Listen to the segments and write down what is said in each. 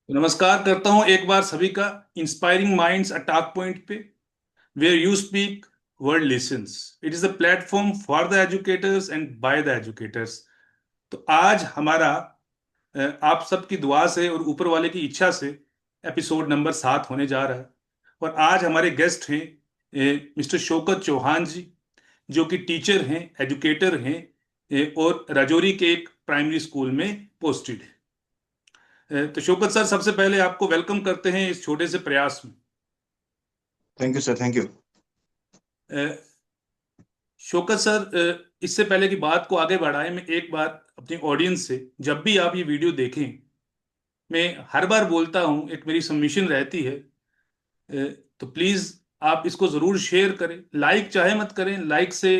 नमस्कार करता हूं एक बार सभी का inspiring minds a talk point पे where you speak world listens. It is the platform for the educators and by the educators. तो आज हमारा आप सबकी दुआ से और ऊपर वाले की इच्छा से एपिसोड नंबर 7 होने जा रहा है। और आज हमारे गेस्ट हैं मिस्टर शौकत चौहान जी, जो कि टीचर हैं, एजुकेटर हैं, और राजौरी के एक प्राइमरी स्कूल में पोस्टेड है। तो शौकत सर, सबसे पहले आपको वेलकम करते हैं इस छोटे से प्रयास में। Thank you sir, thank you. A, Shaukat sir, इससे पहले की बात को आगे बढ़ाए, मैं एक बार अपनी ऑडियंस से, जब भी आप ये वीडियो देखें, मैं हर बार बोलता हूं, एक मेरी सबमिशन रहती है, तो प्लीज आप इसको जरूर शेयर करें। लाइक चाहे मत करें, लाइक से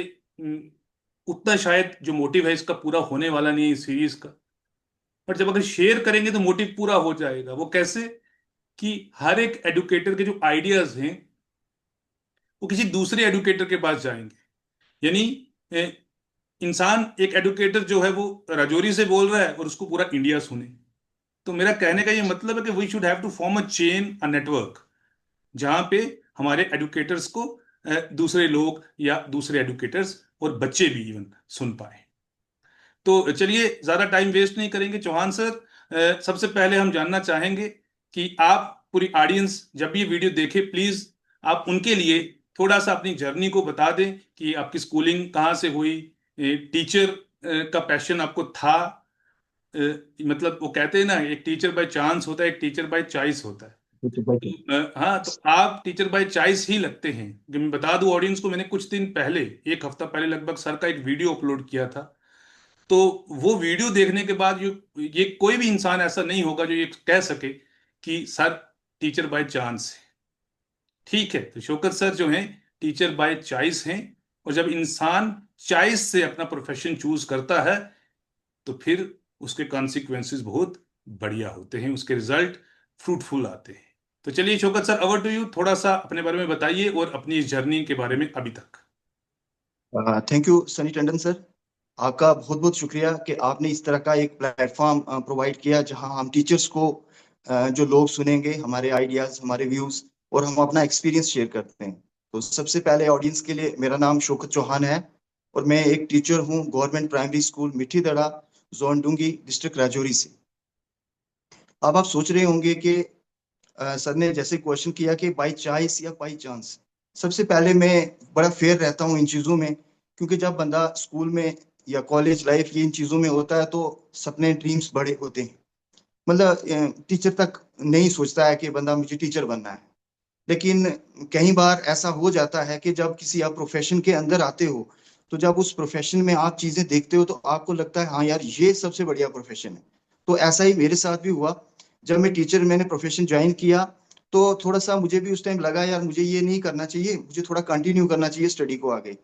उतना शायद जो मोटिव है इसका पूरा होने वाला नहीं है इस सीरीज का। पर जब अगर शेयर करेंगे तो मोटिव पूरा हो जाएगा। वो कैसे? कि हर एक एडुकेटर के जो आइडियाज हैं वो किसी दूसरे एडुकेटर के पास जाएंगे। यानी ए, इंसान, एक एडुकेटर जो है वो राजौरी से बोल रहा है और उसको पूरा इंडिया सुने। तो मेरा कहने का ये मतलब है कि we should have to form a chain, a network, जहां पे हमारे एडुकेटर्स को दूसरे लोग या दूसरे एडुकेटर्स और बच्चे भी इवन सुन पाए। तो चलिए, ज्यादा टाइम वेस्ट नहीं करेंगे चौहान सर। सबसे पहले हम जानना चाहेंगे कि आप, पूरी ऑडियंस जब ये वीडियो देखे, प्लीज आप उनके लिए थोड़ा सा अपनी जर्नी को बता दें कि आपकी स्कूलिंग कहाँ से हुई, टीचर का पैशन आपको था। अ, मतलब वो कहते हैं ना, एक टीचर बाय चांस होता है, एक टीचर बाय चॉइस होता है। हाँ, तो आप टीचर बाय चॉइस ही लगते हैं। कि मैं बता दूं ऑडियंस को, मैंने कुछ दिन पहले, एक हफ्ता पहले लगभग, सर का एक वीडियो अपलोड किया था। तो वो वीडियो देखने के बाद ये कोई भी इंसान ऐसा नहीं होगा जो ये कह सके कि सर टीचर बाय चांस है। ठीक है, तो शौकत सर जो हैं, टीचर बाय चॉइस हैं। और जब इंसान चॉइस से अपना प्रोफेशन चूज करता है तो फिर उसके कॉन्सिक्वेंसेस बहुत बढ़िया होते हैं, उसके रिजल्ट फ्रूटफुल आते हैं। तो चलिए Shaukat sir, over to you. थोड़ा सा अपने बारे में बताइए और अपनी इस जर्नी के बारे में अभी तक। Thank you Sunny Tandon sir. आपका बहुत बहुत शुक्रिया कि आपने इस तरह का एक प्लेटफॉर्म प्रोवाइड किया जहां हम टीचर्स को जो लोग सुनेंगे हमारे आइडियाज, हमारे व्यूज और हम अपना एक्सपीरियंस शेयर करते हैं। तो सबसे पहले ऑडियंस के लिए, मेरा नाम शौकत चौहान है और मैं एक टीचर हूं गवर्नमेंट प्राइमरी स्कूल मिठी दड़ा, जोन डूंगी, डिस्ट्रिक्ट राजौरी से। अब आप सोच रहे होंगे कि सर ने जैसे क्वेश्चन किया कि बाई चॉइस या बाई चांस। सबसे पहले मैं बड़ा फेयर रहता हूँ इन चीज़ों में, क्योंकि जब बंदा स्कूल में या कॉलेज लाइफ ये इन चीज़ों में होता है तो सपने, ड्रीम्स बड़े होते हैं। मतलब टीचर तक नहीं सोचता है कि बंदा मुझे टीचर बनना है। लेकिन कई बार ऐसा हो जाता है कि जब किसी आप प्रोफेशन के अंदर आते हो, तो जब उस प्रोफेशन में आप चीजें देखते हो तो आपको लगता है हाँ यार, ये सबसे बढ़िया प्रोफेशन है। तो ऐसा ही मेरे साथ भी हुआ। जब मैंने प्रोफेशन ज्वाइन किया तो थोड़ा सा मुझे भी उस टाइम लगा यार, मुझे ये नहीं करना चाहिए, मुझे थोड़ा कंटिन्यू करना चाहिए स्टडी को आगे।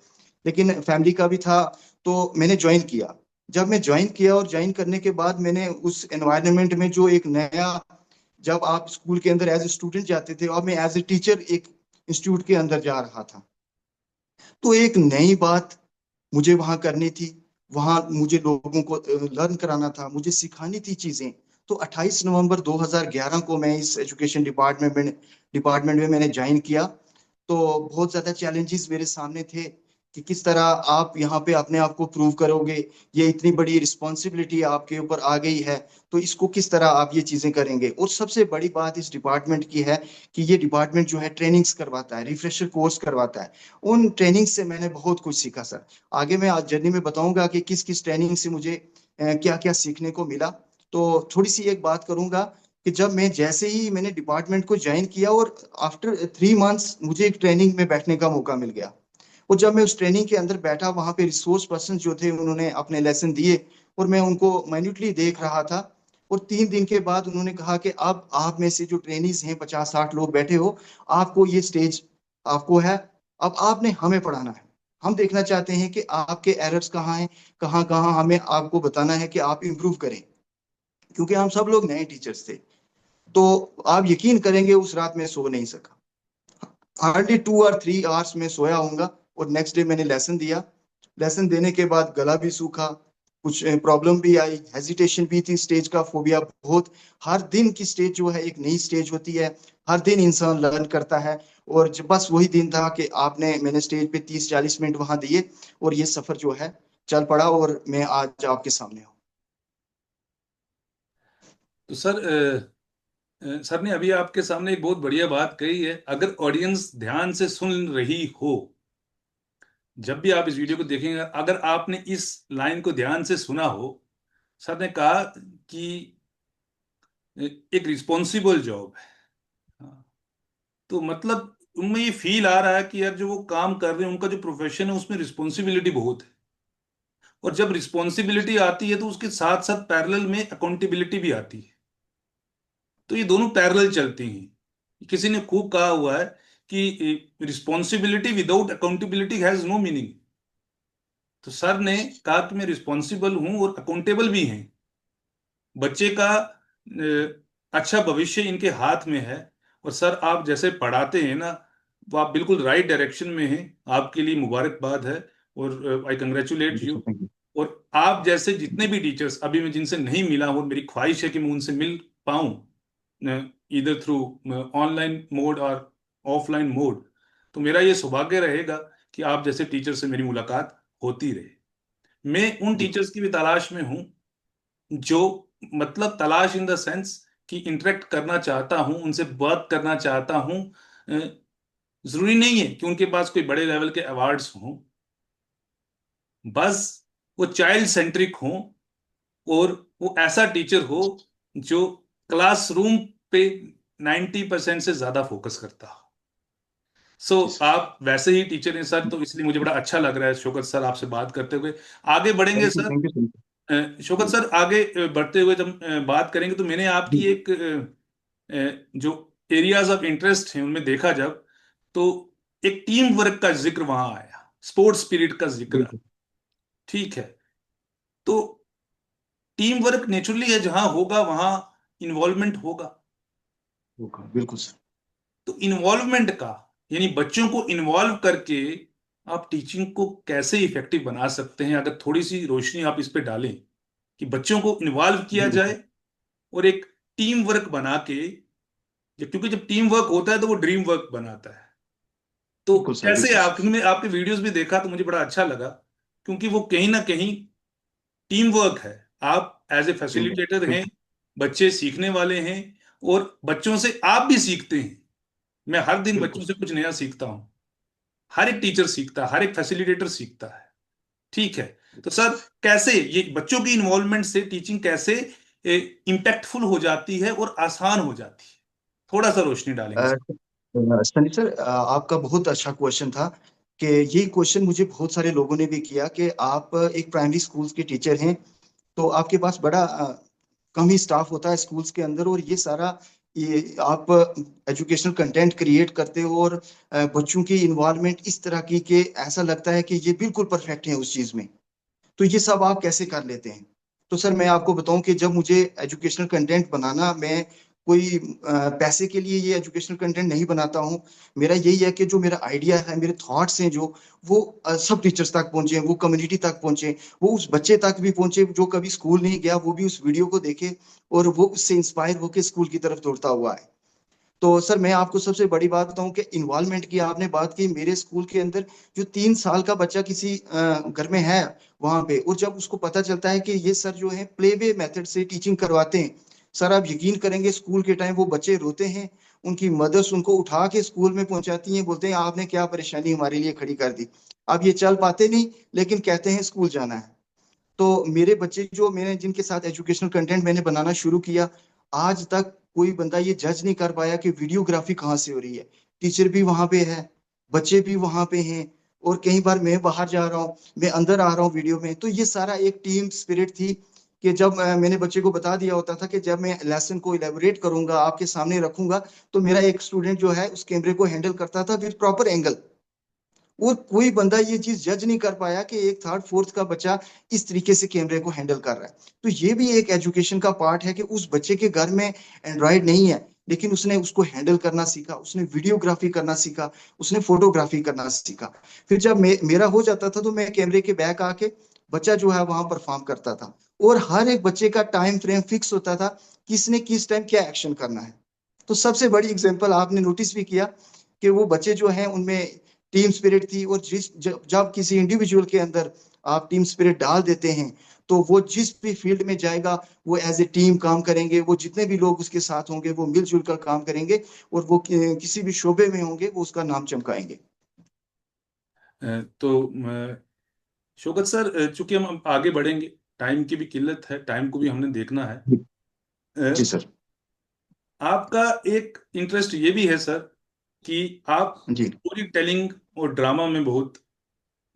लेकिन फैमिली का भी था, तो मैंने ज्वाइन किया। जब मैं ज्वाइन किया और ज्वाइन करने के बाद मैंने उस एनवायरनमेंट में जो एक नया, जब आप स्कूल के अंदर एज ए स्टूडेंट जाते थे और मैं एज ए टीचर एक इंस्टीट्यूट के अंदर जा रहा था, तो एक नई बात मुझे वहां करनी थी। वहां मुझे लोगों को लर्न कराना था, मुझे सिखानी थी चीजें। तो 28 नवंबर 2011 को मैं इस एजुकेशन डिपार्टमेंट में मैंने ज्वाइन किया। तो बहुत ज्यादा चैलेंजेस मेरे सामने थे कि किस तरह आप यहाँ पे अपने आप को प्रूव करोगे। ये इतनी बड़ी रिस्पॉन्सिबिलिटी आपके ऊपर आ गई है, तो इसको किस तरह आप ये चीजें करेंगे। और सबसे बड़ी बात इस डिपार्टमेंट की है कि ये डिपार्टमेंट जो है ट्रेनिंग्स करवाता है, रिफ्रेशर कोर्स करवाता है। उन ट्रेनिंग से मैंने बहुत कुछ सीखा सर। आगे मैं आज जर्नी में बताऊंगा कि किस किस ट्रेनिंग से मुझे क्या क्या सीखने को मिला। तो थोड़ी सी एक बात करूंगा कि जब मैं जैसे ही मैंने डिपार्टमेंट को ज्वाइन किया और आफ्टर 3 मंथ्स मुझे एक ट्रेनिंग में बैठने का मौका मिल गया। और जब मैं उस ट्रेनिंग के अंदर बैठा, वहां पे रिसोर्स पर्सन जो थे उन्होंने अपने लेसन दिए और मैं उनको माइन्यूटली देख रहा था। और 3 दिन के बाद उन्होंने कहा कि अब आप में से जो ट्रेनीज हैं, 50-60 लोग बैठे हो, आपको ये स्टेज आपको है। अब आपने हमें पढ़ाना है। हम देखना चाहते हैं कि आपके एरर्स कहाँ हैं, कहाँ कहाँ हमें आपको बताना है कि आप इम्प्रूव करें। क्योंकि हम सब लोग नए टीचर्स थे। तो आप यकीन करेंगे, उस रात में सो नहीं सका। हार्डली 2 और 3 आवर्स में सोया होऊंगा। और नेक्स्ट डे मैंने लेसन दिया। लेसन देने के बाद गला भी सूखा, कुछ प्रॉब्लम भी आई, हेजिटेशन भी थी, स्टेज का फोबिया बहुत। हर दिन की स्टेज जो है एक नई स्टेज होती है, हर दिन इंसान लर्न करता है। और जब बस वही दिन था कि मैंने स्टेज पे 30-40 मिनट वहां दिए, और ये सफर जो है चल पड़ा, और मैं आज आपके सामने हूँ। तो सर, सर ने अभी आपके सामने एक बहुत बढ़िया बात कही है। अगर ऑडियंस ध्यान से सुन रही हो, जब भी आप इस वीडियो को देखेंगे, अगर आपने इस लाइन को ध्यान से सुना हो, सर ने कहा कि एक रिस्पॉन्सिबल जॉब है। हाँ, तो मतलब उनमें ये फील आ रहा है कि यार जो वो काम कर रहे हैं, उनका जो प्रोफेशन है उसमें रिस्पॉन्सिबिलिटी बहुत है। और जब रिस्पॉन्सिबिलिटी आती है तो उसके साथ साथ पैरेलल में अकाउंटेबिलिटी भी आती है। तो ये दोनों पैरेलल चलती हैं। किसी ने खूब कहा हुआ है कि responsibility without accountability has no meaning. तो सर ने कहा कि मैं रिस्पॉन्सिबल हूं और अकाउंटेबल भी हैं। बच्चे का अच्छा भविष्य इनके हाथ में है। और सर, आप जैसे पढ़ाते हैं ना, वो आप बिल्कुल राइट डायरेक्शन में हैं। आपके लिए मुबारकबाद है, और आई congratulate thank you you. Sir, thank you. और आप जैसे जितने भी टीचर्स अभी मैं जिनसे नहीं मिला हूं, मेरी ख्वाहिश है कि मैं उनसे मिल पाऊं, इधर थ्रू ऑनलाइन मोड और ऑफलाइन मोड। तो मेरा ये सौभाग्य रहेगा कि आप जैसे टीचर से मेरी मुलाकात होती रहे। मैं उन बिल्कुल। टीचर्स की भी तलाश में हूं, जो मतलब तलाश इन द सेंस कि इंटरेक्ट करना चाहता हूं, उनसे बात करना चाहता हूं। जरूरी नहीं है कि उनके पास कोई बड़े लेवल के अवार्ड्स हों, बस वो चाइल्ड सेंट्रिक हों, और वो ऐसा टीचर हो जो क्लासरूम पे 90% से ज्यादा फोकस करता हो। सो जी सर। आप वैसे ही टीचर हैं सर, तो इसलिए मुझे बड़ा अच्छा लग रहा है शौकत सर आपसे बात करते हुए। आगे बढ़ेंगे thank you, sir. Thank you sir. Shaukat ji sir, आगे बढ़ते हुए जब बात करेंगे, तो मैंने आपकी जी। एक जो एरियाज ऑफ इंटरेस्ट हैं उनमें देखा जब, तो एक टीम वर्क का जिक्र वहां आया, स्पोर्ट्स स्पिरिट का जिक्र आया। बिल्कुल। ठीक है। तो टीम वर्क नेचुरली है, जहां होगा वहां इन्वॉल्वमेंट होगा। होगा, बिल्कुल सर। तो इन्वॉल्वमेंट का, यानी बच्चों को इन्वॉल्व करके आप टीचिंग को कैसे इफेक्टिव बना सकते हैं, अगर थोड़ी सी रोशनी आप इस पे डालें कि बच्चों को इन्वॉल्व किया बिल्कुल, जाए और एक टीम वर्क बना के, क्योंकि जब टीम वर्क होता है तो वो ड्रीम वर्क बनाता है। तो बिल्कुल सर, कैसे बिल्कुल आप, सर। क्योंकि मैं आपके वीडियोस भी देखा तो मुझे बड़ा अच्छा लगा, क्योंकि वो कहीं ना कहीं टीम वर्क है। आप as a team work, facilitator हैं, बिल्कुल। बच्चे सीखने वाले हैं, और बच्चों से आप भी सीखते हैं। मैं हर दिन बिल्कुल बच्चों से सर। कुछ नया सीखता हूं। हर एक टीचर सीखता है, हर एक फैसिलिटेटर सीखता है। ठीक है। तो सर, कैसे ये बच्चों की इन्वॉल्वमेंट से टीचिंग कैसे इम्पैक्टफुल हो जाती है और आसान हो जाती है, थोड़ा सा रोशनी डालेंगे सर। सनी सर, आपका बहुत अच्छा क्वेश्चन था। कि ये क्वेश्चन मुझे बहुत सारे लोगों ने भी किया कि आप एक प्राइमरी स्कूल के टीचर हैं, तो आपके पास बड़ा कम ही स्टाफ होता है स्कूल्स के अंदर, और ये सारा ये आप एजुकेशनल कंटेंट क्रिएट करते हो, और बच्चों की इन्वॉल्वमेंट इस तरह की कि ऐसा लगता है कि ये बिल्कुल परफेक्ट है उस चीज में। तो ये सब आप कैसे कर लेते हैं? तो सर मैं आपको बताऊं कि जब मुझे एजुकेशनल कंटेंट बनाना, मैं कोई पैसे के लिए ये एजुकेशनल कंटेंट नहीं बनाता हूँ। मेरा यही है कि जो मेरा आइडिया है, मेरे थॉट्स हैं जो, वो सब टीचर्स तक पहुंचे, वो कम्युनिटी तक पहुंचे, वो उस बच्चे तक भी पहुंचे जो कभी स्कूल नहीं गया, वो भी उस वीडियो को देखे और वो उससे इंस्पायर होकर स्कूल की तरफ दौड़ता हुआ है। तो सर मैं आपको सबसे बड़ी बात बताऊं कि इन्वॉल्वमेंट की आपने बात की, मेरे स्कूल के अंदर जो 3 साल का बच्चा किसी घर में है वहां पे, और जब उसको पता चलता है कि ये सर जो है प्ले वे मेथड से टीचिंग करवाते हैं, सर आप यकीन करेंगे स्कूल के टाइम वो बच्चे रोते हैं, उनकी मदर्स उनको उठा के स्कूल में पहुंचाती हैं, बोलते हैं आपने क्या परेशानी हमारे लिए खड़ी कर दी। अब ये चल पाते नहीं, लेकिन कहते हैं स्कूल जाना है। तो मेरे बच्चे जो मैंने जिनके साथ एजुकेशनल कंटेंट मैंने बनाना शुरू किया, आज तक कोई बंदा ये जज नहीं कर पाया कि वीडियोग्राफी कहाँ से हो रही है। टीचर भी वहां पे है, बच्चे भी वहां पे हैं, और कई बार मैं बाहर जा रहा हूँ, मैं अंदर आ रहा हूँ वीडियो में। तो ये सारा एक टीम स्पिरिट थी कि जब मैंने बच्चे को बता दिया होता था कि जब मैं लेसन को इलेबोरेट करूंगा, आपके सामने रखूंगा, तो मेरा एक स्टूडेंट जो है उस कैमरे को हैंडल करता था विद प्रॉपर एंगल। और कोई बंदा ये चीज जज नहीं कर पाया कि एक थर्ड फोर्थ का बच्चा इस तरीके से कैमरे को हैंडल कर रहा है। तो ये भी एक एजुकेशन का पार्ट है कि उस बच्चे के घर में एंड्रॉयड नहीं है, लेकिन उसने उसको हैंडल करना सीखा, उसने वीडियोग्राफी करना सीखा, उसने फोटोग्राफी करना सीखा। फिर जब मेरा हो जाता था तो मैं कैमरे के बैक आके बच्चा जो है वहां परफॉर्म करता था, और हर एक बच्चे का टाइम फ्रेम फिक्स होता था, किसने किस टाइम क्या एक्शन करना है। तो सबसे बड़ी एग्जांपल आपने नोटिस भी किया कि वो बच्चे जो हैं उनमें टीम स्पिरिट थी, और जब किसी इंडिविजुअल के अंदर आप टीम स्पिरिट डाल देते हैं, तो वो जिस भी फील्ड में जाएगा वो एज ए टीम काम करेंगे, वो जितने भी लोग उसके साथ होंगे वो मिलजुल कर काम करेंगे, और वो किसी भी शोबे में होंगे वो उसका नाम चमकाएंगे। तो शौकत सर, चूंकि हम अब आगे बढ़ेंगे, टाइम की भी किल्लत है, टाइम को भी हमने देखना है। जी अ, सर। आपका एक इंटरेस्ट ये भी है सर कि आप जी। स्टोरी टेलिंग और ड्रामा में बहुत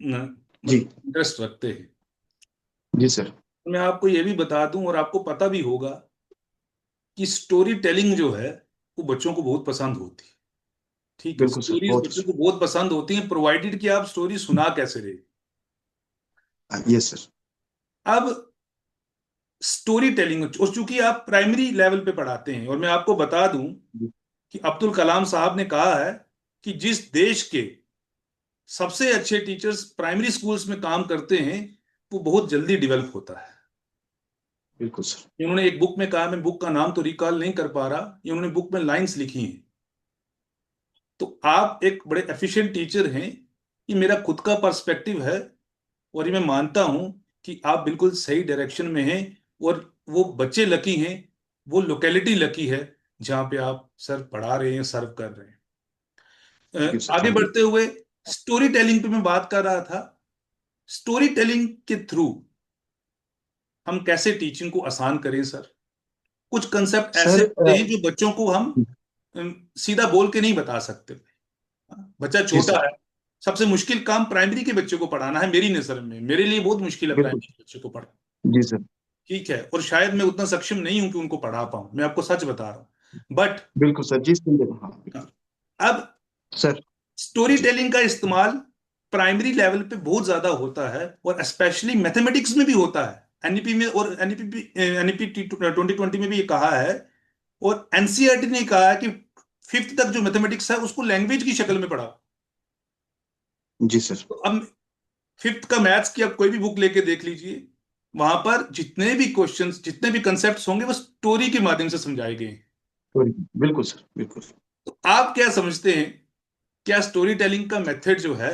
जी। मतलब इंटरेस्ट रखते हैं। जी सर। मैं आपको ये भी बता दूं, और आपको पता भी होगा, कि स्टोरी टेलिंग जो है वो बच्चों को बहुत पसंद होती है। ठीक है, बिल्कुल सर, स्टोरीज बहुत। बच्चों को बहुत पसंद होती हैं, प्रोवाइडेड कि आप स्टोरी सुना कैसे रहे। Yes sir. अब स्टोरी टेलिंग, और चूंकि आप प्राइमरी लेवल पे पढ़ाते हैं, और मैं आपको बता दूं कि अब्दुल कलाम साहब ने कहा है कि जिस देश के सबसे अच्छे टीचर्स प्राइमरी स्कूल्स में काम करते हैं, वो बहुत जल्दी डेवलप होता है। बिल्कुल सर। इन्होंने एक बुक में कहा, मैं बुक का नाम तो रिकॉल नहीं कर पा रहा, इन्होंने बुक में लाइंस लिखी हैं। तो आप एक बड़े एफिशिएंट टीचर हैं, ये मेरा खुद का पर्सपेक्टिव है, और ये मैं मानता हूं कि आप बिल्कुल सही डायरेक्शन में हैं, और वो बच्चे लकी हैं, वो लोकेलिटी लकी है जहां पे आप सर पढ़ा रहे हैं, सर्व कर रहे हैं। थैंक यू सर, आगे थैंक यू। बढ़ते हुए, स्टोरी टेलिंग पे मैं बात कर रहा था। स्टोरी टेलिंग के थ्रू हम कैसे टीचिंग को आसान करें सर? कुछ कंसेप्ट ऐसे सर होते हैं जो बच्चों को हम सीधा बोल के नहीं बता सकते। बच्चा जी छोटा सर। है, सबसे मुश्किल काम प्राइमरी के बच्चे को पढ़ाना है मेरी नजर में, मेरे लिए बहुत मुश्किल है बिल्कुल। प्राइमरी के बच्चे को पढ़ाना। जी सर। ठीक है, और शायद मैं उतना सक्षम नहीं हूं कि उनको पढ़ा पाऊं, मैं आपको सच बता रहा हूं, बट बिल्कुल सर, जिस हाँ बिल्कुल। अब सर। स्टोरी जी। टेलिंग का इस्तेमाल प्राइमरी लेवल पे बहुत ज्यादा होता है, और स्पेशली मैथमेटिक्स में भी होता है, एनईपी में, और एनईपी 2020 में भी ये कहा है, और एनसीईआरटी ने कहा है कि फिफ्थ तक जो मैथमेटिक्स है उसको लैंग्वेज की शक्ल में पढ़ा। जी सर। तो अब फिफ्थ का मैथ्स की आप कोई भी बुक लेके देख लीजिए, वहां पर जितने भी क्वेश्चंस, जितने भी कंसेप्ट्स होंगे वो स्टोरी के माध्यम से समझाए गए हैं। बिल्कुल सर, बिल्कुल। तो आप क्या समझते हैं, क्या स्टोरी टेलिंग का मेथड जो है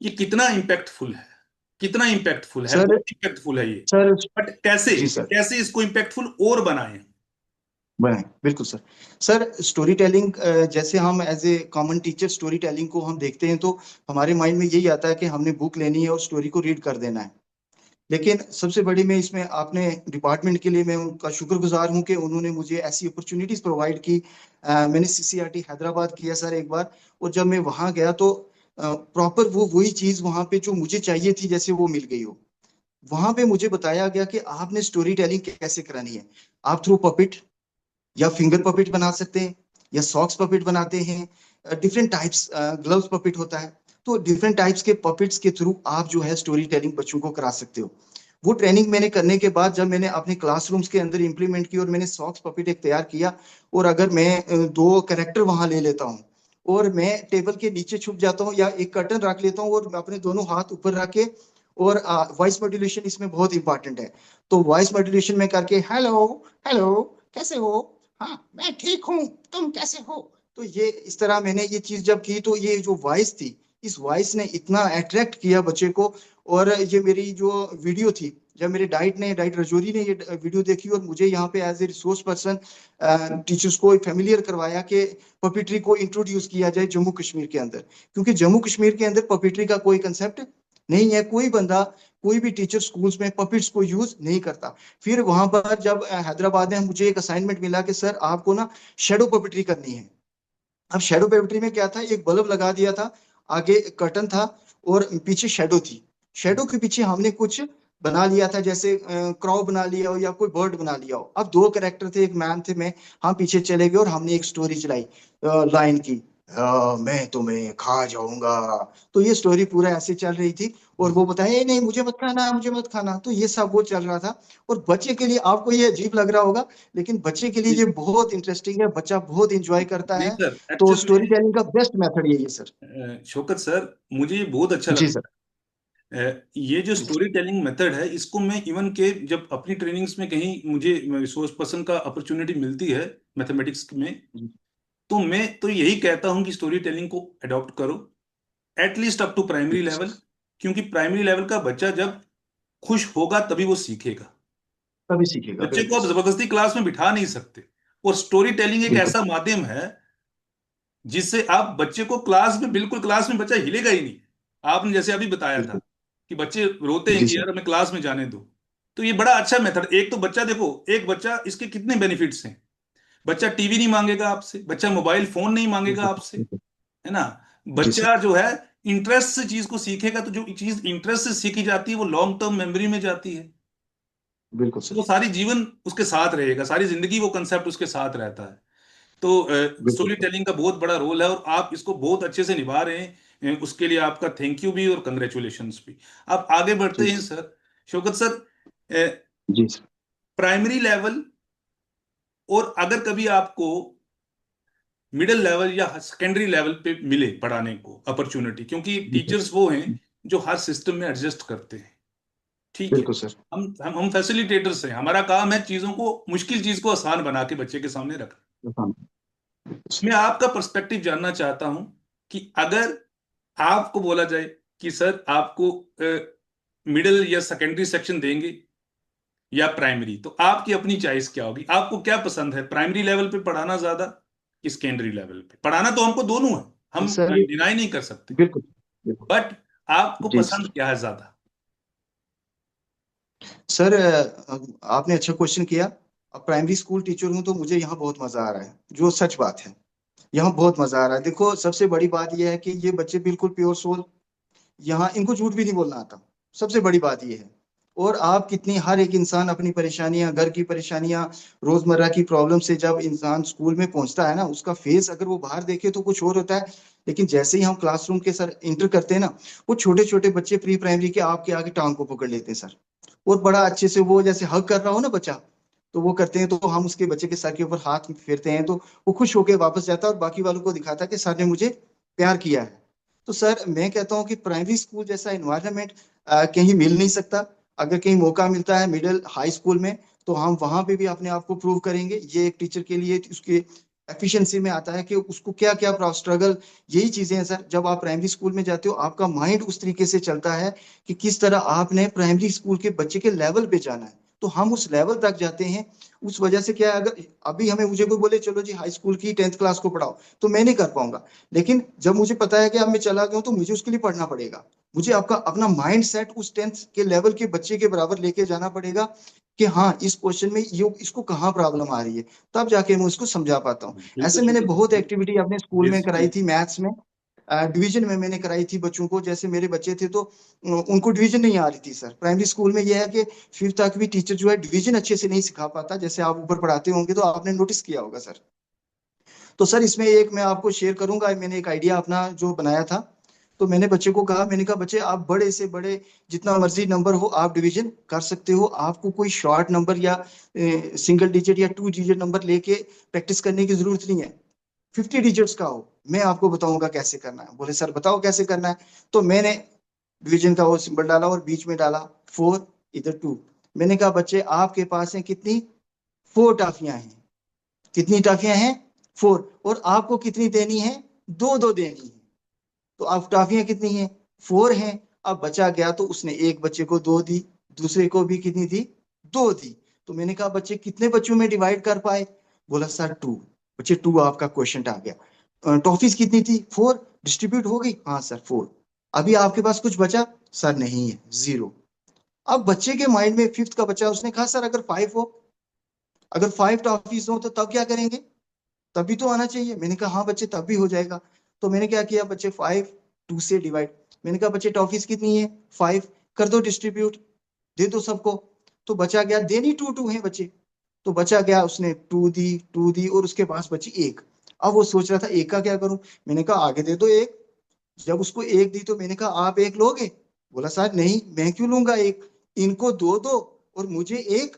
ये कितना इम्पैक्टफुल है? कितना इम्पैक्टफुल है? सर। बहुत इम्पैक्टफुल है ये। सर। बट कैसे, जी सर। कैसे इसको इम्पैक्टफुल और बनाएं? बनाए, बिल्कुल सर। सर, स्टोरी टेलिंग, जैसे हम as a common teacher story telling को हम देखते हैं, तो हमारे माइंड में यही आता है कि हमने बुक लेनी है और स्टोरी को रीड कर देना है। लेकिन सबसे बड़ी, मैं इसमें आपने डिपार्टमेंट के लिए मैं उनका शुक्रगुजार हूं कि उन्होंने मुझे ऐसी अपॉर्चुनिटीज प्रोवाइड की। मैंने सीसीआरटी हैदराबाद किया सर एक बार, और जब मैं वहां गया तो प्रॉपर वो वही चीज वहां पे जो मुझे चाहिए थी जैसे वो मिल गई हो। वहां पे मुझे बताया गया कि आपने स्टोरी टेलिंग कैसे करानी है। आप थ्रू पपिट या फिंगर पपेट बना सकते हैं, या सॉक्स पपेट बनाते हैं, डिफरेंट टाइप्स, ग्लव्स पपेट होता है। तो डिफरेंट टाइप्स के पपेट्स के थ्रू आप जो है स्टोरी टेलिंग बच्चों को करा सकते हो। वो ट्रेनिंग मैंने करने के बाद जब मैंने अपने क्लासरूम्स के अंदर इंप्लीमेंट की और मैंने सॉक्स पपेट एक तैयार किया, और अगर मैं दो कैरेक्टर वहां ले लेता हूँ, और मैं टेबल के नीचे छुप जाता हूँ या एक कर्टन रख लेता हूँ और मैं अपने दोनों हाथ ऊपर रख के, और वॉइस मॉड्यूलेशन इसमें बहुत इंपॉर्टेंट है। तो वॉइस मॉड्यूलेशन में करके, हेलो, हेलो, कैसे हो, हाँ मैं ठीक हूँ, तुम कैसे हो। तो ये इस तरह मैंने ये चीज जब की, तो ये जो वॉइस थी, इस वॉइस ने इतना अट्रैक्ट किया बच्चे को। और ये मेरी जो वीडियो थी, जब मेरे डाइट रजौरी ने ये वीडियो देखी और मुझे यहाँ पे as a resource person teachers को फेमिलियर करवाया कि पपिट्री को इंट्रोड्यूस किया जाए जम्मू कश्मीर के अंदर, क्योंकि जम्मू कश्मीर के अंदर पपिट्री का कोई कंसेप्ट नहीं है। कोई बंदा, कोई भी टीचर स्कूल्स में पपिट्स को यूज नहीं करता। फिर वहां पर जब हैदराबाद में मुझे एक असाइनमेंट मिला कि सर आपको ना शेडो पपेट्री करनी है। अब शेडो पपेट्री में क्या था, एक बल्ब लगा दिया था, आगे कर्टन था, और पीछे शेडो थी। शेडो के पीछे हमने कुछ बना लिया था, जैसे क्राउ बना लिया हो या कोई बर्ड बना लिया हो। अब दो कैरेक्टर थे, एक मैम थे, मैं, हम पीछे चले गए और हमने एक स्टोरी चलाई, लाइन की, मैं तुम्हें खा जाऊंगा। तो ये स्टोरी पूरा ऐसे चल रही थी, और वो बताया, "ए, नहीं मुझे मत खाना, मुझे मत खाना।" तो ये सब वो चल रहा था। और बच्चे के लिए आपको ये अजीब लग रहा होगा, लेकिन बच्चे के लिए ये बहुत इंटरेस्टिंग है, बच्चा बहुत इंजॉय करता नहीं है। सर, तो एक्चुअल स्टोरी में टेलिंग का बेस्ट मेथड यही है सर। शौकत सर, मुझे ये बहुत अच्छा जी लगता सर। है। ये जो स्टोरी टेलिंग मेथड है, इसको मैं इवन के जब अपनी ट्रेनिंग्स में कहीं मुझे रिसोर्स पर्सन का अपॉर्चुनिटी मिलती है मैथमेटिक्स में, तो मैं तो यही कहता हूं कि स्टोरी टेलिंग को अडॉप्ट करो, at least up to primary level. क्योंकि प्राइमरी लेवल का बच्चा जब खुश होगा तभी वो सीखेगा। तभी सीखेगा, बच्चे को बिल्कुल आप सर। जबरदस्ती क्लास में बिठा नहीं सकते। और स्टोरी टेलिंग एक बिल्कुल ऐसा माध्यम है जिससे आप बच्चे को क्लास में, बिल्कुल क्लास में बच्चा हिलेगा ही नहीं। आपने जैसे अभी बताया था बिल्कुल। कि बच्चे रोते हैं जी कि सर। यार हमें क्लास में जाने दो। तो ये बड़ा अच्छा मेथड। एक तो बच्चा देखो, एक बच्चा, इसके कितने बेनिफिट्स हैं। बच्चा टीवी नहीं मांगेगा आपसे, बच्चा मोबाइल फोन नहीं मांगेगा बिल्कुल आपसे, बिल्कुल। है ना। जी सर। बच्चा जो है इंटरेस्ट से चीज को सीखेगा, तो जो चीज इंटरेस्ट से सीखी जाती है वो लॉन्ग टर्म मेमोरी में जाती है। बिल्कुल वो सर। सारी जीवन उसके साथ रहेगा, सारी जिंदगी वो कंसेप्ट उसके साथ रहता है। तो बिल्कुल स्टोरी सर। टेलिंग का बहुत बड़ा रोल है और आप इसको बहुत अच्छे से निभा रहे हैं। उसके लिए आपका थैंक यू भी और कंग्रेचुलेशंस भी। अब आगे बढ़ते ठीक हैं है। सर। शौकत सर, जी सर। प्राइमरी लेवल और अगर कभी आपको मिडिल लेवल या सेकेंडरी लेवल पे मिले पढ़ाने को अपॉर्चुनिटी, क्योंकि जी सर। टीचर्स वो हैं जो हर सिस्टम में एडजस्ट करते हैं, ठीक है। बिल्कुल सर। हम फैसिलिटेटर्स हैं, हमारा काम है चीजों को, मुश्किल चीज को आसान बना के बच्चे के सामने रखना। हाँ। मैं आपका पर्सपेक्टिव जानना चाहता हूं कि अगर आपको बोला जाए कि सर आपको मिडिल या सेकेंडरी सेक्शन देंगे या प्राइमरी, तो आपकी अपनी चॉइस क्या होगी? आपको क्या पसंद है, प्राइमरी लेवल पे पढ़ाना ज्यादा कि सेकेंडरी लेवल पे पढ़ाना? तो हमको दोनों है, हम सर ये डिनाई नहीं कर सकते। बिल्कुल बिल्कुल। बट आपको जी पसंद सर। क्या है ज्यादा? सर आपने अच्छा क्वेश्चन किया। अब प्राइमरी स्कूल टीचर हूँ तो मुझे यहाँ बहुत मजा आ रहा है, जो सच बात है। यहाँ बहुत मजा आ रहा है। देखो सबसे बड़ी बात यह है कि ये बच्चे बिल्कुल प्योर सोल, यहाँ इनको झूठ भी नहीं बोलना आता। सबसे बड़ी बात ये है। और आप कितनी, हर एक इंसान अपनी परेशानियां, घर की परेशानियां, रोजमर्रा की प्रॉब्लम से जब इंसान स्कूल में पहुंचता है ना, उसका फेस अगर वो बाहर देखे तो कुछ और होता है। लेकिन जैसे ही हम क्लासरूम के सर इंटर करते हैं ना, वो छोटे छोटे बच्चे प्री प्राइमरी के आपके आगे टांग को पकड़ लेते हैं सर। और बड़ा अच्छे से वो जैसे हग कर रहा हो ना बच्चा, तो वो करते हैं। तो हम उसके बच्चे के सर के ऊपर हाथ फेरते हैं, तो वो खुश होकर वापस जाता है और बाकी वालों को दिखाता है कि सर ने मुझे प्यार किया है। तो सर मैं कहता हूँ कि प्राइमरी स्कूल जैसा एनवायरनमेंट कहीं मिल नहीं सकता। अगर कहीं मौका मिलता है मिडिल हाई स्कूल में, तो हम वहां पे भी अपने आप को प्रूव करेंगे। ये एक टीचर के लिए उसके एफिशिएंसी में आता है कि उसको क्या क्या स्ट्रगल, यही चीजें हैं सर। जब आप प्राइमरी स्कूल में जाते हो आपका माइंड उस तरीके से चलता है कि किस तरह आपने प्राइमरी स्कूल के बच्चे के लेवल पे जाना है, तो हम उस लेवल तक जाते हैं। उस वजह से क्या है, अगर अभी हमें मुझे कोई बोले चलो जी हाई स्कूल की 10th क्लास को पढ़ाओ, तो मैं नहीं कर पाऊंगा। लेकिन जब मुझे पता है कि अब मैं चला गया हूं तो मुझे उसके लिए पढ़ना पड़ेगा। मुझे आपका अपना माइंड सेट उस 10th के लेवल के बच्चे के बराबर लेके जाना पड़ेगा कि हाँ इस क्वेश्चन में ये इसको कहाँ प्रॉब्लम आ रही है, तब जाके मैं उसको समझा पाता हूँ। बिल्कुल ऐसे मैंने शुक्र बहुत एक्टिविटी अपने स्कूल में कराई बेसिकली। थी मैथ्स में। डिवीजन में मैंने कराई थी बच्चों को। जैसे मेरे बच्चे थे तो उनको डिवीजन नहीं आ रही थी सर। प्राइमरी स्कूल में यह है कि 5th तक भी टीचर जो है डिवीजन अच्छे से नहीं सिखा पाता, जैसे आप ऊपर पढ़ाते होंगे तो आपने नोटिस किया होगा सर। तो सर इसमें एक मैं आपको शेयर करूंगा, मैंने एक आइडिया अपना जो बनाया था। तो मैंने बच्चे को कहा, मैंने कहा बच्चे आप बड़े से बड़े जितना मर्जी नंबर हो आप डिवीजन कर सकते हो। आपको कोई शॉर्ट नंबर या सिंगल डिजिट या 2 डिजिट नंबर लेके प्रैक्टिस करने की जरूरत नहीं है। 50 डिजिट्स का हो, मैं आपको बताऊंगा कैसे करना है। बोले सर बताओ कैसे करना है। तो मैंने डिवीजन का वो सिंबल डाला और बीच में डाला 4, इधर 2। मैंने कहा बच्चे आपके पास है कितनी, 4 टॉफियां हैं। कितनी टॉफियां हैं, 4। और आपको कितनी देनी है, दो दो देनी है। तो आप टॉफियां कितनी हैं, 4 हैं। अब बचा गया तो उसने एक बच्चे को 2 दी, दूसरे को भी कितनी दी, 2 दी। तो मैंने कहा बच्चे कितने बच्चों में डिवाइड कर पाए। बोला सर 2। बच्चे 2 आपका क्वेश्चन आ गया। टॉफीज कितनी थी, 4। डिस्ट्रीब्यूट हो गई, हाँ सर 4। अभी आपके पास कुछ बचा, सर नहीं है, 0। अब बच्चे के माइंड में 5th का बच्चा, उसने कहा सर अगर 5 हो, अगर 5 टॉफीज हो तो तब क्या करेंगे, तभी तो आना चाहिए। मैंने कहा हाँ बच्चे तब भी हो जाएगा। तो मैंने क्या किया बच्चे, 5 2 से डिवाइड। मैंने कहा बच्चे टॉफीज कितनी है, 5। कर दो डिस्ट्रीब्यूट, दे दो सबको। तो बचा गया, देनी 2 2 है बच्चे। तो बचा गया, उसने 2 दी और उसके पास बची 1। अब वो सोच रहा था एक का क्या करूं। मैंने कहा आगे दे दो 1। जब उसको 1 दी तो मैंने कहा आप 1 लोगे। बोला सर नहीं, मैं क्यों लूंगा 1, इनको 2 दो और मुझे 1।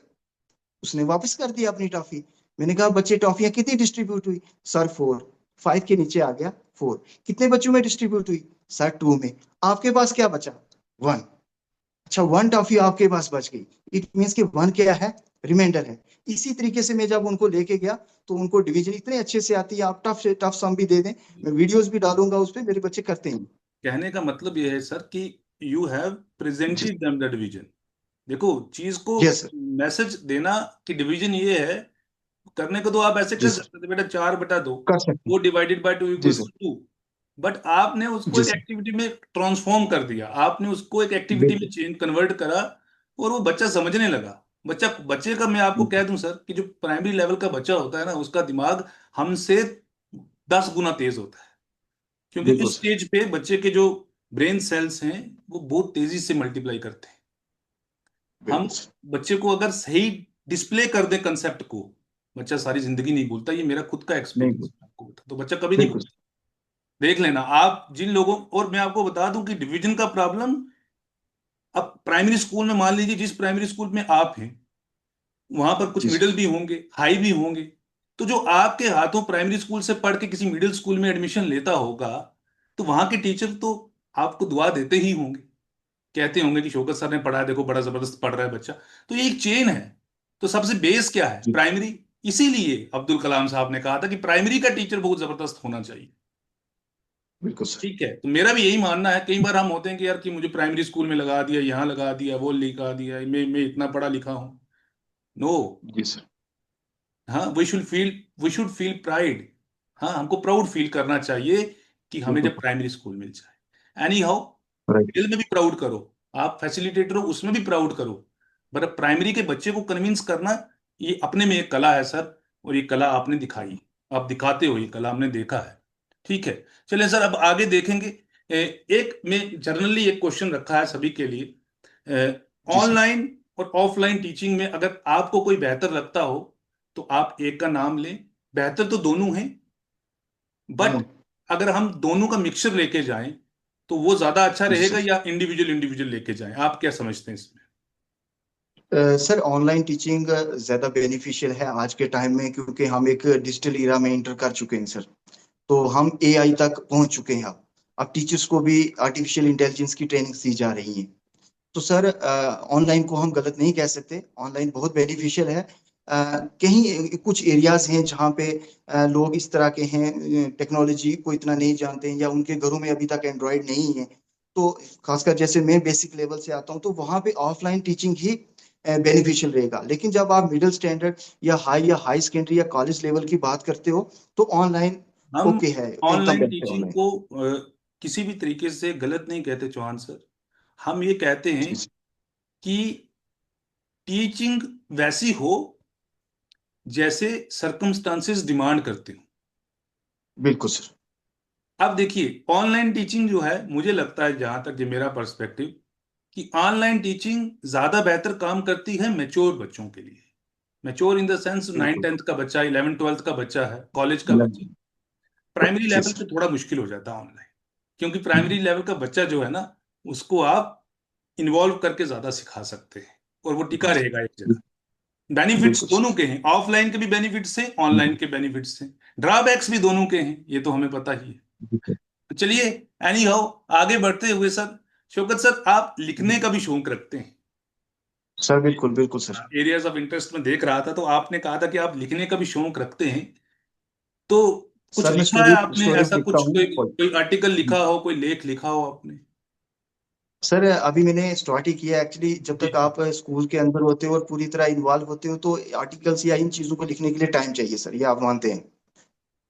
उसने वापस कर दिया अपनी टॉफी। मैंने कहा बच्चे टॉफियां कितनी डिस्ट्रीब्यूट हुई, सर 4। 5 के नीचे आ गया 4। कितने बच्चों में डिस्ट्रीब्यूट हुई, सर 2 में। आपके पास क्या बचा, 1। अच्छा, वन टॉफी आपके पास बच गई, इट मीन्स कि वन क्या है, रिमाइंडर है। इसी तरीके से मैं जब उनको लेके गया तो उनको डिवीजन इतने अच्छे से आती है, आप टफ से टफ सम भी दे दें, मैं वीडियोस भी डालूंगा उस पे, मेरे बच्चे करते हैं। कहने का मतलब ये है सर कि यू हैव जी। Presented them the division. देखो चीज को यस सर। मैसेज देना कि डिवीजन ये है, करने को तो आप ऐसे जी कर सर, सकते थे, बेटा 4/2, कर सकते हैं। वो डिवाइडेड बाय 2 जी इक्वल्स सर। टू 2। बट आपने उसको जी एक सर। एक्टिविटी में ट्रांसफॉर्म कर दिया, आपने उसको एक एक्टिविटी में बिल्कुल। चेंज कन्वर्ट करा, और वो बच्चा समझने लगा। बच्चे का मैं आपको कह दूं सर कि जो प्राइमरी लेवल का बच्चा होता है ना, उसका दिमाग हमसे 10 गुना तेज होता है। क्योंकि बिल्कुल इस सर। स्टेज पे बच्चे के जो ब्रेन सेल्स हैं वो बहुत तेजी से मल्टीप्लाई करते हैं। हम बिल्कुल सर। बच्चे को अगर सही डिस्प्ले कर दें कंसेप्ट को, बच्चा सारी जिंदगी नहीं भूलता। ये मेरा खुद का नहीं एक्सपीरियंस बोल। है, आपको बता तो बच्चा कभी नहीं बिल्कुल। भूलता। देख लेना आप जिन लोगों, और मैं आपको बता दूं कि डिवीजन का प्रॉब्लम, अब प्राइमरी स्कूल में मान लीजिए जिस प्राइमरी स्कूल में आप हैं, वहां पर कुछ जी सर। मिडिल भी होंगे, हाई भी होंगे। तो जो आपके हाथों प्राइमरी स्कूल से पढ़ के किसी मिडिल स्कूल में एडमिशन लेता होगा, तो वहां के टीचर तो आपको दुआ देते ही होंगे, कहते होंगे कि शौकत सर ने पढ़ाया, देखो बड़ा जबरदस्त पढ़ रहा है बच्चा। तो ये एक चेन है। तो सबसे बेस क्या है, जी। प्राइमरी। इसीलिए अब्दुल कलाम साहब ने कहा था कि प्राइमरी का टीचर बहुत जबरदस्त होना चाहिए। बिल्कुल सर। ठीक है, तो मेरा भी यही मानना है। कई बार हम होते हैं कि यार कि मुझे प्राइमरी स्कूल में लगा दिया, यहाँ लगा दिया, वो लिखा दिया, मैं इतना पढ़ा लिखा हूँ। नो। जी सर। हाँ, वी शुड फील प्राइड। हाँ, हमको प्राउड फील करना चाहिए कि हमें बिल्कुल। जब प्राइमरी स्कूल मिल जाए। Any how, right. मिडिल में भी प्राउड करो, आप फैसिलिटेटर हो उसमें भी प्राउड करो। पर प्राइमरी के बच्चे को कन्विंस करना, ये अपने में एक कला है सर। और ये कला आपने दिखाई, आप दिखाते हो, ये कला हमने देखा है। ठीक है, चलिए सर अब आगे देखेंगे। एक में जनरली एक क्वेश्चन रखा है सभी के लिए, जी सर। ऑनलाइन और ऑफलाइन टीचिंग में अगर आपको कोई बेहतर लगता हो तो आप एक का नाम लें। बेहतर तो दोनों हैं, बट हाँ। अगर हम दोनों का मिक्सचर लेके जाएं तो वो ज्यादा अच्छा जी रहेगा, सर। या इंडिविजुअल इंडिविजुअल लेके जाएं? आप क्या समझते हैं इसमें? सर, ऑनलाइन टीचिंग ज़्यादा बेनिफिशियल है आज के टाइम में, क्योंकि हम एक डिजिटल इरा में इंटर कर चुके हैं सर। तो हम एआई तक पहुंच चुके हैं। अब टीचर्स को भी आर्टिफिशियल इंटेलिजेंस की ट्रेनिंग दी जा रही है। तो सर, ऑनलाइन को हम गलत नहीं कह सकते, ऑनलाइन बहुत बेनिफिशियल है। कहीं कुछ एरियाज हैं जहाँ पे लोग इस तरह के हैं, टेक्नोलॉजी को इतना नहीं जानते हैं, या उनके घरों में अभी तक एंड्रॉयड नहीं है। तो खासकर जैसे मैं बेसिक लेवल से आता हूँ, तो वहाँ पे ऑफलाइन टीचिंग ही बेनिफिशियल रहेगा। लेकिन जब आप मिडिल स्टैंडर्ड या हाई सेकेंडरी या कॉलेज लेवल की बात करते हो, तो ऑनलाइन हम ओके है, एकदम ऑनलाइन बेस्ट है टीचिंग ऑनलाइन। को किसी भी तरीके से गलत नहीं कहते चौहान सर। हम ये कहते हैं जी जी। कि टीचिंग वैसी हो जैसे सरकमस्टांसेस डिमांड करते हो। बिल्कुल सर। अब देखिए ऑनलाइन टीचिंग जो है, मुझे लगता है जहां तक ये मेरा पर्सपेक्टिव, कि ऑनलाइन टीचिंग ज्यादा बेहतर काम करती है मैच्योर बच्चों के लिए। Mature in the sense, nine बिल्कुल। टेंथ का बच्चा, 11th 12th का बच्चा है, कॉलेज का बच्चा। प्राइमरी जी लेवल पे सर। थोड़ा मुश्किल हो जाता है ऑनलाइन, क्योंकि प्राइमरी लेवल का बच्चा जो है ना, उसको आप इन्वॉल्व करके ज्यादा सिखा सकते हैं, और वो टिका रहेगा एक जगह। बेनिफिट्स बिल्कुल दोनों सर। के हैं, ऑफलाइन के भी बेनिफिट्स हैं, ऑनलाइन के बेनिफिट्स हैं। ड्रॉबैक्स भी दोनों के हैं, ये तो हमें पता ही है। तो चलिए, एनी हाउ, आगे बढ़ते हुए सर, शौकत सर आप लिखने का भी शौक रखते हैं। सर बिल्कुल बिल्कुल सर। एरियाज ऑफ इंटरेस्ट में देख रहा था, तो आपने कहा था कि आप लिखने का भी शौक रखते हैं। तो कुछ सर मैं लिखा है स्टोरी आपने स्टोरीज ऐसा, लिखता कुछ हूँ। कोई कोई आर्टिकल लिखा हो, कोई लेख लिखा हो आपने? सर अभी मैंने स्टार्ट ही किया एक्चुअली। जब जी तक जी। आप स्कूल के अंदर होते हो और पूरी तरह इन्वॉल्व होते हो, तो आर्टिकल्स या इन चीजों को लिखने के लिए टाइम चाहिए सर, ये आप मानते हैं।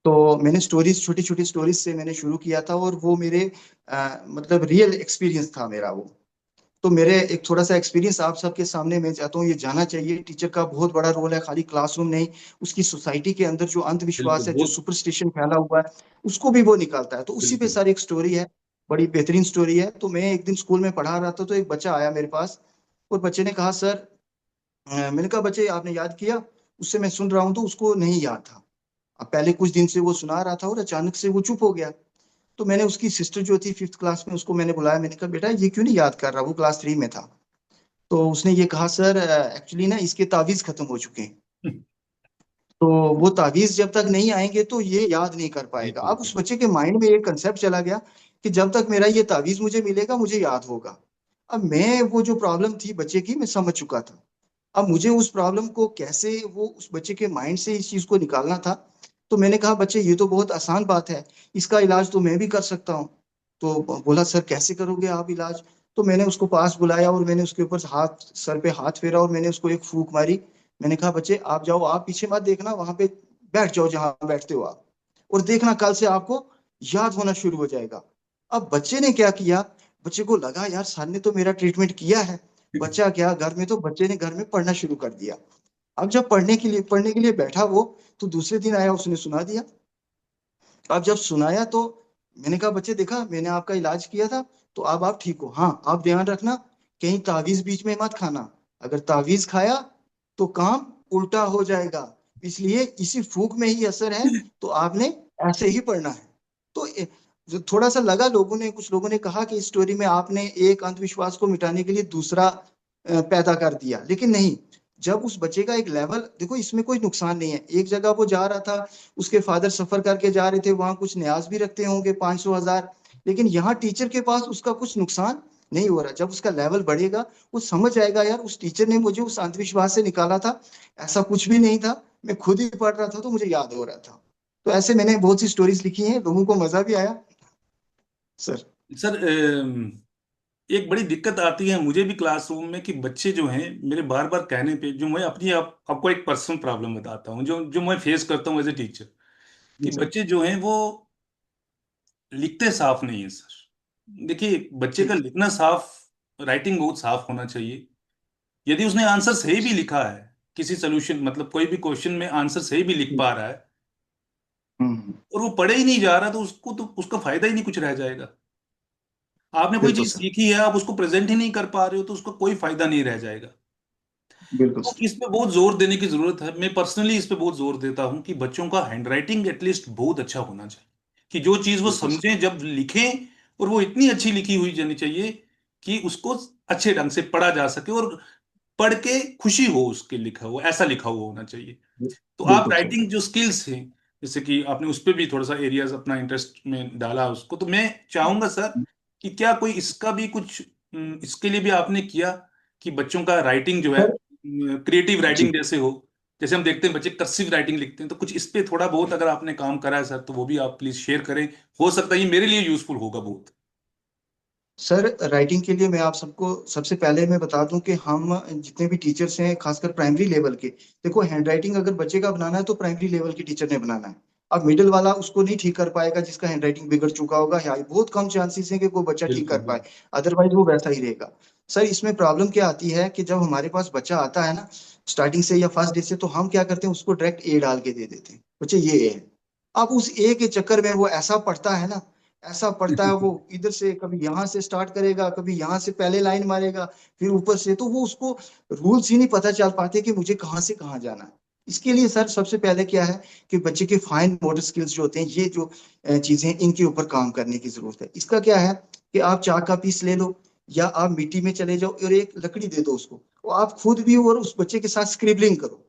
तो मैंने स्टोरीज, छोटी छोटी स्टोरीज से मैंने शुरू किया था, और वो मेरे मतलब रियल एक्सपीरियंस था मेरा वो। तो मेरे एक थोड़ा सा एक्सपीरियंस आप सबके सामने मैं चाहता हूँ ये जाना चाहिए। टीचर का बहुत बड़ा रोल है, खाली क्लासरूम नहीं, उसकी सोसाइटी के अंदर जो बिल्कुल, अंधविश्वास है, जो बहुत। सुपरस्टिशन फैला हुआ है, उसको भी वो निकालता है। तो उसी पे बिल्कुल। सर एक स्टोरी है, बड़ी बेहतरीन स्टोरी है। तो मैं एक दिन स्कूल में पढ़ा रहा था, तो एक बच्चा आया मेरे पास, और बच्चे ने कहा, सर मैंने कहा बच्चे आपने याद किया? उससे मैं सुन रहा हूँ, तो उसको नहीं याद था। अब पहले कुछ दिन से वो सुना रहा था, और अचानक से वो चुप हो गया। तो मैंने उसकी सिस्टर जो थी 5th क्लास में, उसको मैंने बुलाया, मैंने कहा बेटा ये क्यों नहीं याद कर रहा? वो क्लास 3 में था। तो उसने ये कहा, सर एक्चुअली ना इसके तावीज खत्म हो चुके हैं। तो वो तावीज जब तक नहीं आएंगे तो ये याद नहीं कर जी पाएगा। अब बिल्कुल। उस बच्चे के माइंड में ये कंसेप्ट चला गया कि जब तक मेरा ये तावीज मुझे मिलेगा, मुझे याद होगा। अब मैं वो जो प्रॉब्लम थी बच्चे की मैं समझ चुका था। अब मुझे उस प्रॉब्लम को कैसे वो उस बच्चे के माइंड से इस चीज को निकालना था। तो मैंने कहा बच्चे ये तो बहुत आसान बात है, इसका इलाज तो मैं भी कर सकता हूँ। तो बोला सर कैसे करोगे आप इलाज। तो मैंने उसको पास बुलाया और मैंने उसके ऊपर हाथ, सर पे हाथ फेरा और मैंने उसको एक फूंक मारी। मैंने कहा बच्चे आप जाओ, आप पीछे मत देखना, वहां पे बैठ जाओ जहां बैठते हो आप, और देखना कल से आपको याद होना शुरू हो जाएगा। अब बच्चे ने क्या किया, बच्चे को लगा यार सर ने तो मेरा ट्रीटमेंट किया है। बच्चा क्या, घर में तो बच्चे ने घर में पढ़ना शुरू कर दिया। अब जब पढ़ने के लिए बैठा वो, तो दूसरे दिन आया उसने सुना दिया। अब जब सुनाया तो मैंने कहा बच्चे देखा मैंने आपका इलाज किया था, तो अब आप ठीक हो। हाँ आप ध्यान रखना, कहीं तावीज बीच में मत खाना, अगर तावीज खाया तो काम उल्टा हो जाएगा, इसलिए इसी फूक में ही असर है, तो आपने ऐसे ही पढ़ना है। तो जो थोड़ा सा लगा, कुछ लोगों ने कहा कि इस स्टोरी में आपने एक अंधविश्वास को मिटाने के लिए दूसरा पैदा कर दिया, लेकिन नहीं। जब उस बच्चे का एक लेवल देखो, इसमें कोई नुकसान नहीं है, एक जगह वो जा रहा था, उसके फादर सफर करके जा रहे थे, वहां कुछ न्याज भी रखते होंगे 500 1000, लेकिन यहाँ टीचर के पास उसका कुछ नुकसान नहीं हो रहा। जब उसका लेवल बढ़ेगा वो समझ आएगा यार उस टीचर ने मुझे उस अंधविश्वास से निकाला था, ऐसा कुछ भी नहीं था, मैं खुद ही पढ़ रहा था तो मुझे याद हो रहा था। तो ऐसे मैंने बहुत सी स्टोरीज लिखी हैं, लोगों को मजा भी आया सर। सर एक बड़ी दिक्कत आती है मुझे भी क्लासरूम में कि बच्चे जो हैं मेरे बार बार कहने पे, जो मैं अपनी आपको एक पर्सनल प्रॉब्लम बताता हूँ जो जो मैं फेस करता हूँ एज ए टीचर, जी कि सर। बच्चे जो हैं वो लिखते साफ नहीं है सर। देखिए बच्चे का ठीक। लिखना साफ, राइटिंग बहुत साफ होना चाहिए। यदि उसने आंसर सही भी लिखा है, किसी सोल्यूशन मतलब कोई भी क्वेश्चन में आंसर सही भी लिख पा रहा है, हम्म। और वो पढ़े ही नहीं जा रहा, तो उसको तो उसका फायदा ही नहीं कुछ रह जाएगा। आपने कोई बिल्कुल चीज सर। सीखी है, आप उसको प्रेजेंट ही नहीं कर पा रहे हो, तो उसका कोई फायदा नहीं रह जाएगा। बिल्कुल तो सर। इस पे बहुत जोर देने की जरूरत है। मैं पर्सनली इस पे बहुत जोर देता हूँ कि बच्चों का हैंडराइटिंग एटलीस्ट बहुत अच्छा होना चाहिए, कि जो चीज वो बिल्कुल सर। समझें जब लिखें, और वो इतनी अच्छी लिखी हुई जानी चाहिए कि उसको अच्छे ढंग से पढ़ा जा सके, और पढ़ के खुशी हो, उसके लिखा हुआ ऐसा लिखा हुआ होना चाहिए। तो आप बिल्कुल सर। राइटिंग जो स्किल्स हैं, जैसे कि आपने उस पर भी थोड़ा सा एरियाज अपना इंटरेस्ट में डाला उसको, तो मैं चाहूंगा सर कि क्या कोई इसका भी कुछ इसके लिए भी आपने किया, कि बच्चों का राइटिंग जो है सर क्रिएटिव जी। राइटिंग जैसे हो। जैसे हम देखते हैं बच्चे कर्सिव राइटिंग लिखते हैं, तो कुछ इस पे थोड़ा बहुत अगर आपने काम करा है सर, तो वो भी आप प्लीज शेयर करें। हो सकता है ये मेरे लिए यूजफुल होगा बहुत। सर राइटिंग के लिए मैं आप सबको सबसे पहले मैं बता दूं कि हम जितने भी टीचर्स हैं खासकर प्राइमरी लेवल के, देखो हैंड राइटिंग अगर बच्चे का बनाना है तो प्राइमरी लेवल के टीचर ने बनाना है। अब मिडिल वाला उसको नहीं ठीक कर पाएगा जिसका हैंड राइटिंग बिगड़ चुका होगा, या बहुत कम चांसेस है कि वो बच्चा ठीक कर बिल्कुल पाए, बिल्कुल। अदरवाइज वो वैसा ही रहेगा। सर इसमें प्रॉब्लम क्या आती है कि जब हमारे पास बच्चा आता है ना स्टार्टिंग से या फर्स्ट डे से, तो हम क्या करते हैं उसको डायरेक्ट ए डाल के दे देते हैं, बच्चे ये ए है। अब उस ए के चक्कर में वो ऐसा पढ़ता है ना, ऐसा पढ़ता है वो, इधर से कभी यहाँ से स्टार्ट करेगा, कभी यहाँ से पहले लाइन मारेगा, फिर ऊपर से, तो वो उसको रूल्स ही नहीं पता चल पाते कि मुझे कहाँ से कहाँ जाना है। इसके लिए सर सबसे पहले क्या है कि बच्चे के फाइन मोटर स्किल्स जो होते हैं, ये जो चीजें हैं, इनके ऊपर काम करने की जरूरत है। इसका क्या है कि आप चाक का पीस ले लो, या आप मिट्टी में चले जाओ और एक लकड़ी दे दो उसको, और आप खुद भी और उस बच्चे के साथ स्क्रिबलिंग करो।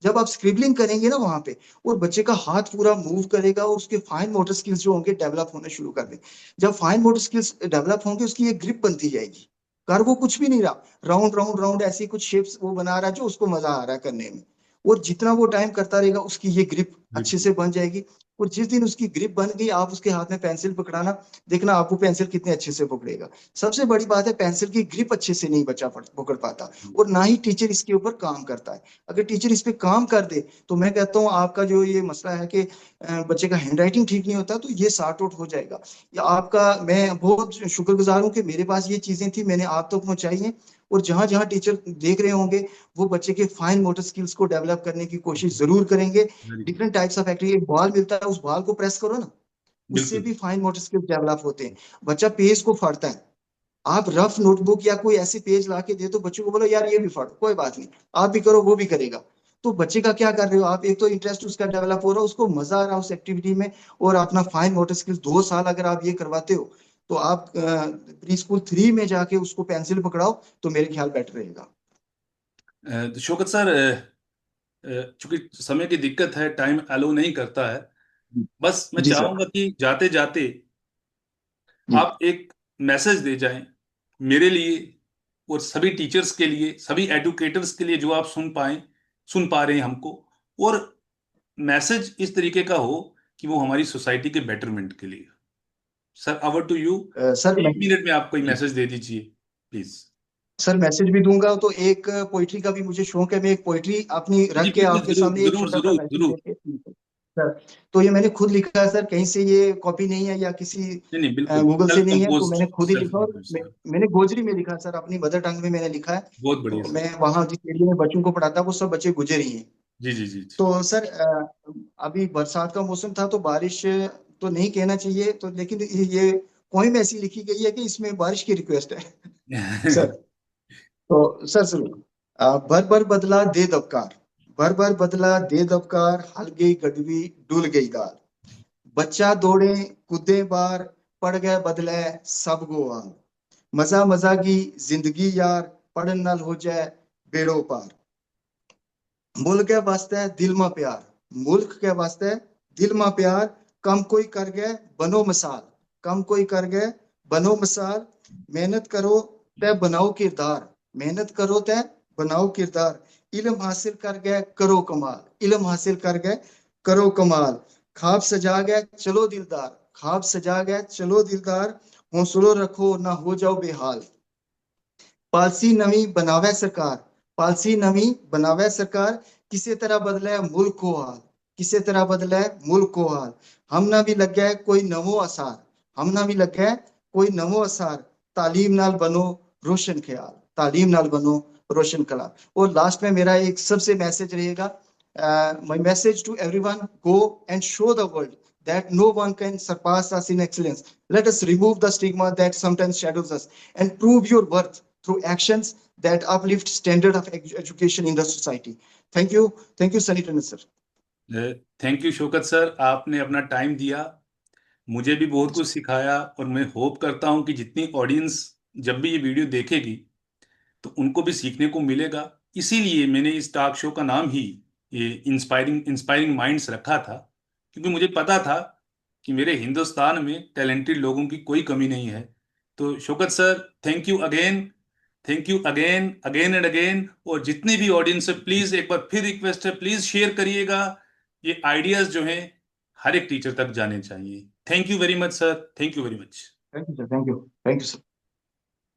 जब आप स्क्रिबलिंग करेंगे ना वहां पे, और बच्चे का हाथ पूरा मूव करेगा और उसके फाइन मोटर स्किल्स जो होंगे डेवलप होने शुरू कर देंगे। जब फाइन मोटर स्किल्स डेवलप होंगे उसकी एक ग्रिप बनती जाएगी। कर वो कुछ भी नहीं रहा, राउंड राउंड राउंड ऐसी कुछ शेप्स वो बना रहा है जो उसको मजा आ रहा है करने में, और जितना वो टाइम करता रहेगा उसकी ये ग्रिप अच्छे बिल्कुल से बन जाएगी। और जिस दिन उसकी ग्रिप बन गई, आप उसके हाथ में पेंसिल पकड़ाना, देखना आपको पेंसिल कितने अच्छे से पकड़ेगा। सबसे बड़ी बात है पेंसिल की ग्रिप अच्छे से नहीं बच्चा पकड़ पाता, और ना ही टीचर इसके ऊपर काम करता है। अगर टीचर इस पे काम कर दे तो मैं कहता हूँ आपका जो ये मसला है कि बच्चे का हैंड राइटिंग ठीक नहीं होता, तो ये सॉर्ट आउट हो जाएगा। या आपका मैं बहुत शुक्रगुजार हूँ कि मेरे पास ये चीजें थी, मैंने आप तक पहुंचाई हैं। और जहां जहां टीचर देख रहे होंगे वो बच्चे के फाइन मोटर स्किल्स को डेवलप करने की कोशिश जरूर करेंगे। Very good. Different types of activity, एक बॉल मिलता है उस बॉल को प्रेस करो ना, उससे बिल्कुल भी फाइन मोटर स्किल्स डेवलप होते हैं। बच्चा पेज को फाड़ता है, आप रफ नोटबुक या कोई ऐसी पेज ला के दे दो बच्चों को, बोलो यार ये भी फाड़ो, कोई बात नहीं, आप भी करो वो भी करेगा। तो बच्चे का क्या कर रहे हो आप, एक तो इंटरेस्ट उसका डेवलप हो रहा है, उसको मजा आ रहा है उस एक्टिविटी में, और अपना फाइन मोटर स्किल्स 2 साल अगर आप ये करवाते हो, तो आप प्री स्कूल 3 में जाके उसको पेंसिल पकड़ाओ तो मेरे ख्याल बेटर रहेगा। तो शौकत सर, चूंकि समय की दिक्कत है, टाइम अलो नहीं करता है, बस मैं जी सर। चाहूंगा कि जाते जाते जी। आप एक मैसेज दे जाएं मेरे लिए, और सभी टीचर्स के लिए, सभी एडुकेटर्स के लिए जो आप सुन पा रहे हैं हमको, और मैसेज इस तरीके का हो कि वो हमारी सोसाइटी के बेटरमेंट के लिए। Sir, over to you. Sir मैं 1 मिनट में आप कोई जी मैसेज दे दीजिए प्लीज। सर मैसेज भी दूंगा, तो एक पोइट्री का भी मुझे शौक है। मैं एक पोइट्री अपनी जी रख के बिल्कुल, आपके जरूर सामने एक जरूर छोटा सा जरूर मैसेज जरूर। देके सर, तो ये मैंने खुद लिखा है सर, कहीं से ये कॉपी नहीं है या किसी नहीं नहीं, बिल्कुल गूगल से सेल्फ नहीं है, तो कंपोज्ड। मैंने खुद ही सेल्फ लिखा। और कंपोज्ड सर। मैंने गोजरी में लिखा सर, अपनी मदर टंग में मैंने लिखा है। बहुत बढ़िया तो सर। मैं वहाँ जिस एरिया में बच्चों को पढ़ाता वो सब बच्चे गुजर ही हैं। जी जी जी तो सर अभी बरसात का मौसम था, तो बारिश तो नहीं कहना चाहिए, तो लेकिन ये पोइम ऐसी लिखी गई है कि इसमें बारिश की रिक्वेस्ट है सर। जी। तो सर सुनो, भर भर बदला दे दबकार, भर भर बदला दे दबकार, हल गई गडवी, डुल गई गाल, बच्चा दौड़े कूदे बार, पड़ गए बदले सब गो हाल, मजा मजा की जिंदगी यार, पढ़न नाल हो जाए बेड़ो पार, मुल्क के वास्ते दिल में प्यार, मुल्क के वास्ते दिल में प्यार, कम कोई कर गए बनो मिसाल, कम कोई कर गए बनो मिसाल, मेहनत करो ते बनाओ किरदार, मेहनत करो ते बनाओ किरदार, इल्म हासिल कर गए करो कमाल, इल्म हासिल कर गए करो कमाल, ख्वाब सजा गए चलो दिलदार, ख्वाब सजा गए चलो दिलदार, हौसलो रखो ना हो जाओ बेहाल, पालसी नवी बनावे सरकार, पालसी नवी बनावे सरकार, किसी तरह बदले मुल्क को हाल, किसी तरह बदले मुल्क को हाल, हम ना भी लग गए कोई नवो असार, हम ना भी लग गए कोई नवो असार, तालीम नाल बनो रोशन ख्याल, तालीम नाल बनो रोशन ख्याल। और लास्ट में मेरा एक सबसे मैसेज रहेगा, my message to everyone, go and show the world that no one can surpass us in excellence. Let us remove the stigma that sometimes shadows us and prove your worth through actions that uplift standard of education in the society. Thank you, Sunny Tandon sir. Thank you Shaukat sir, आपने अपना time दिया, मुझे भी बहुत कुछ सिखाया, और मैं होप करता हूं कि जितनी ऑडियंस जब भी ये वीडियो देखेगी तो उनको भी सीखने को मिलेगा। इसीलिए मैंने इस टॉक शो का नाम ही ये इंस्पायरिंग इंस्पायरिंग माइंड्स रखा था, क्योंकि मुझे पता था कि मेरे हिंदुस्तान में टैलेंटेड लोगों की कोई कमी नहीं है। तो Shaukat sir, thank you again, thank you again again and again. और जितनी भी ऑडियंस है, प्लीज एक बार फिर रिक्वेस्ट है, प्लीज शेयर करिएगा। ये आइडियाज जो हैं हर एक टीचर तक जाने चाहिए। Thank you very much sir, thank you very much. Thank you, sir. Thank you. Thank you, sir.